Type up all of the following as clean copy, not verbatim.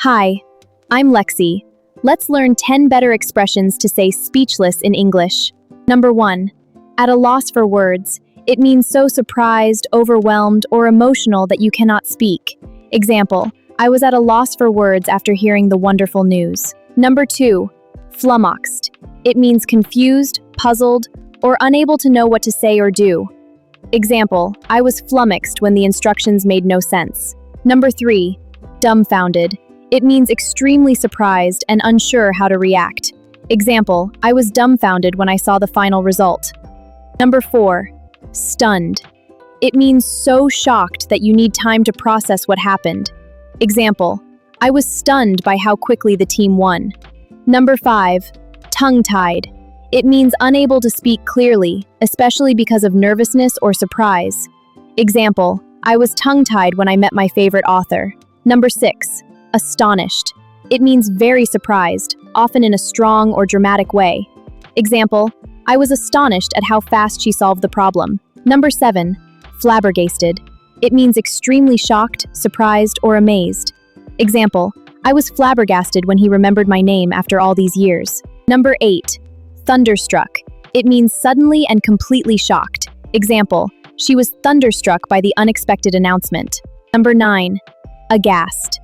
Hi, I'm Lexi. Let's learn 10 better expressions to say speechless in English. Number 1. At a loss for words. It means so surprised, overwhelmed, or emotional that you cannot speak. Example, I was at a loss for words after hearing the wonderful news. Number 2. Flummoxed. It means confused, puzzled, or unable to know what to say or do. Example, I was flummoxed when the instructions made no sense. Number 3. Dumbfounded. It means extremely surprised and unsure how to react. Example, I was dumbfounded when I saw the final result. Number 4. Stunned. It means so shocked that you need time to process what happened. Example, I was stunned by how quickly the team won. Number 5. Tongue-tied. It means unable to speak clearly, especially because of nervousness or surprise. Example, I was tongue-tied when I met my favorite author. Number 6. Astonished. It means very surprised, often in a strong or dramatic way. Example, I was astonished at how fast she solved the problem. Number 7. Flabbergasted. It means extremely shocked, surprised, or amazed. Example, I was flabbergasted when he remembered my name after all these years. Number 8. Thunderstruck. It means suddenly and completely shocked. Example, she was thunderstruck by the unexpected announcement. Number 9. Aghast.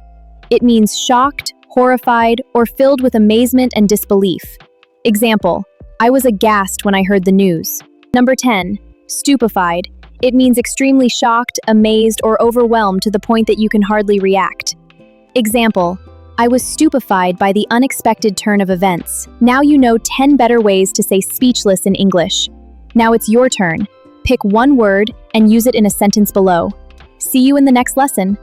It means shocked, horrified, or filled with amazement and disbelief. Example, I was aghast when I heard the news. Number 10. Stupefied. It means extremely shocked, amazed, or overwhelmed to the point that you can hardly react. Example, I was stupefied by the unexpected turn of events. Now you know 10 better ways to say speechless in English. Now it's your turn. Pick one word and use it in a sentence below. See you in the next lesson.